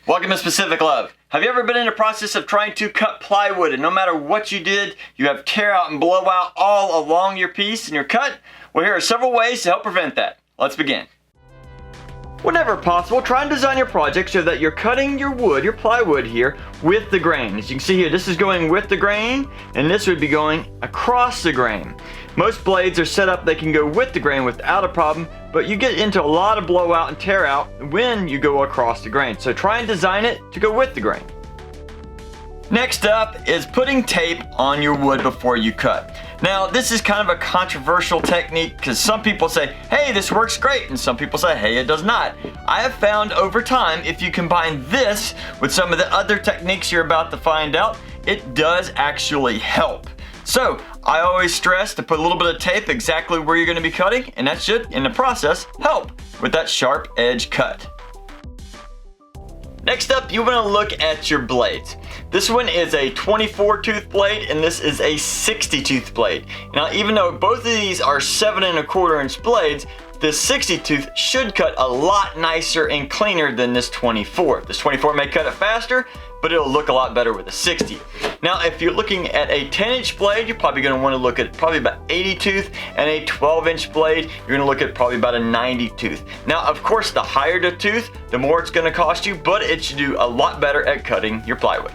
Welcome to Specific Love. Have you ever been in the process of trying to cut plywood and no matter what you did, you have tear out and blow out all along your piece and your cut? Well, here are several ways to help prevent that. Let's begin. Whenever possible, try and design your project so that you're cutting your wood, your plywood here, with the grain. As you can see here, this is going with the grain, and this would be going across the grain. Most blades are set up, they can go with the grain without a problem, but you get into a lot of blowout and tear out when you go across the grain. So try and design it to go with the grain. Next up is putting tape on your wood before you cut. Now, this is kind of a controversial technique because some people say, hey, this works great, and some people say, hey, it does not. I have found over time, if you combine this with some of the other techniques you're about to find out, it does actually help. So, I always stress to put a little bit of tape exactly where you're going to be cutting, and that should, in the process, help with that sharp edge cut. Next up, you want to look at your blades. This one is a 24 tooth blade and this is a 60 tooth blade. Now, even though both of these are 7 1/4 inch blades, this 60 tooth should cut a lot nicer and cleaner than this 24. This 24 may cut it faster, but it'll look a lot better with a 60. Now, if you're looking at a 10-inch blade, you're probably going to want to look at probably about 80 tooth, and a 12-inch blade, you're going to look at probably about a 90 tooth. Now, of course, the higher the tooth, the more it's going to cost you, but it should do a lot better at cutting your plywood.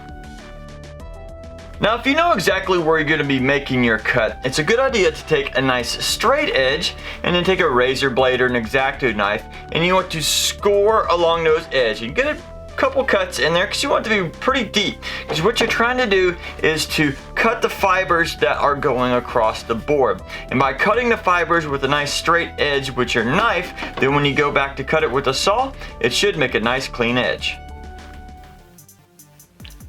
Now, if you know exactly where you're going to be making your cut, it's a good idea to take a nice straight edge and then take a razor blade or an X-Acto knife, and you want to score along those edges. You get a couple cuts in there because you want it to be pretty deep, because what you're trying to do is to cut the fibers that are going across the board. And by cutting the fibers with a nice straight edge with your knife, then when you go back to cut it with a saw, it should make a nice clean edge.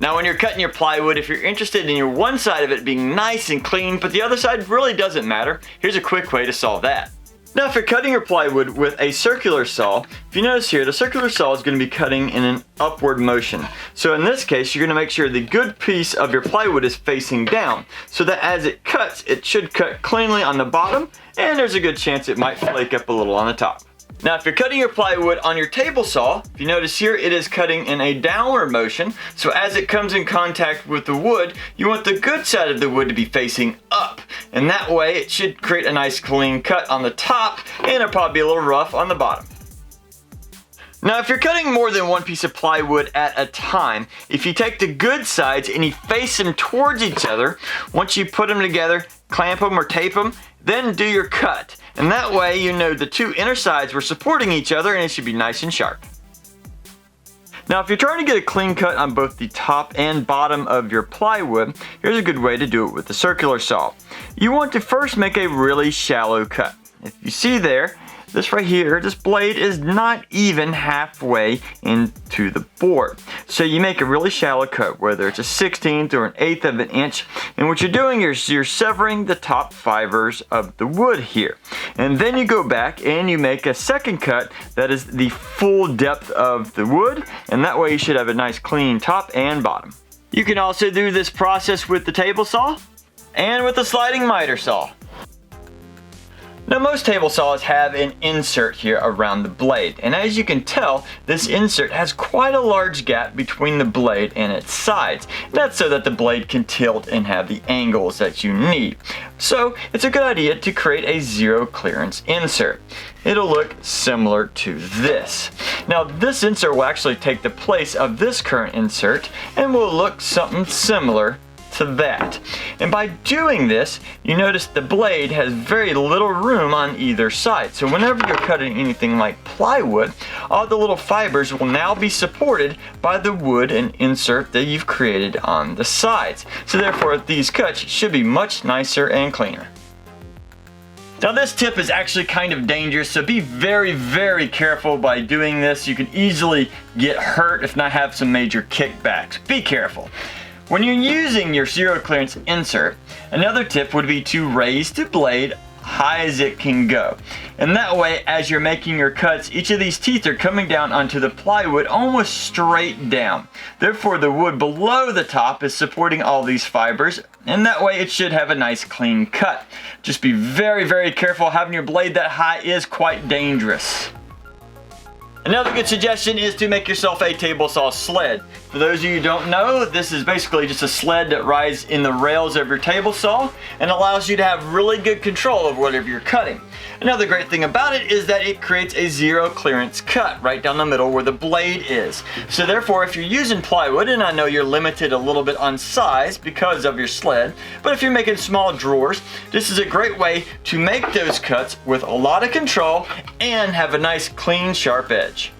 Now, when you're cutting your plywood, if you're interested in your one side of it being nice and clean, but the other side really doesn't matter, here's a quick way to solve that. Now, if you're cutting your plywood with a circular saw, if you notice here, the circular saw is going to be cutting in an upward motion. So in this case, you're going to make sure the good piece of your plywood is facing down, so that as it cuts, it should cut cleanly on the bottom, and there's a good chance it might flake up a little on the top. Now, if you're cutting your plywood on your table saw, if you notice here, it is cutting in a downward motion. So as it comes in contact with the wood, you want the good side of the wood to be facing up. And that way, it should create a nice clean cut on the top, and it'll probably be a little rough on the bottom. Now, if you're cutting more than one piece of plywood at a time, if you take the good sides and you face them towards each other, once you put them together, clamp them or tape them, then do your cut. And that way you know the two inner sides were supporting each other and it should be nice and sharp. Now, if you're trying to get a clean cut on both the top and bottom of your plywood, here's a good way to do it with the circular saw. You want to first make a really shallow cut. If you see there, this right here, this blade is not even halfway into the board. So you make a really shallow cut, whether it's a 1/16 or an 1/8 of an inch. And what you're doing is you're severing the top fibers of the wood here. And then you go back and you make a second cut that is the full depth of the wood. And that way you should have a nice clean top and bottom. You can also do this process with the table saw and with the sliding miter saw. Now, most table saws have an insert here around the blade, and as you can tell, this insert has quite a large gap between the blade and its sides. That's so that the blade can tilt and have the angles that you need. So it's a good idea to create a zero clearance insert. It'll look similar to this. Now, this insert will actually take the place of this current insert and will look something similar to that. And by doing this, you notice the blade has very little room on either side. So whenever you're cutting anything like plywood, all the little fibers will now be supported by the wood and insert that you've created on the sides. So therefore, these cuts should be much nicer and cleaner. Now, this tip is actually kind of dangerous, so be very, very careful by doing this. You could easily get hurt, if not have some major kickbacks. Be careful. When you're using your zero clearance insert, another tip would be to raise the blade high as it can go. And that way, as you're making your cuts, each of these teeth are coming down onto the plywood almost straight down. Therefore, the wood below the top is supporting all these fibers, and that way it should have a nice clean cut. Just be very, very careful. Having your blade that high is quite dangerous. Another good suggestion is to make yourself a table saw sled. For those of you who don't know, this is basically just a sled that rides in the rails of your table saw and allows you to have really good control of whatever you're cutting. Another great thing about it is that it creates a zero clearance cut right down the middle where the blade is. So therefore, if you're using plywood, and I know you're limited a little bit on size because of your sled, but if you're making small drawers, this is a great way to make those cuts with a lot of control and have a nice clean, sharp edge.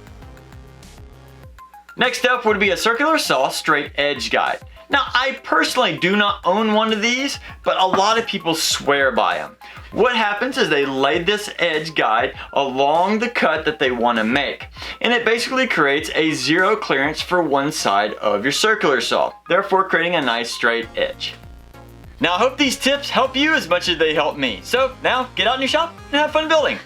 Next up would be a circular saw straight edge guide. Now, I personally do not own one of these, but a lot of people swear by them. What happens is they lay this edge guide along the cut that they want to make, and it basically creates a zero clearance for one side of your circular saw, therefore creating a nice straight edge. Now, I hope these tips help you as much as they help me. So now, get out in your shop and have fun building.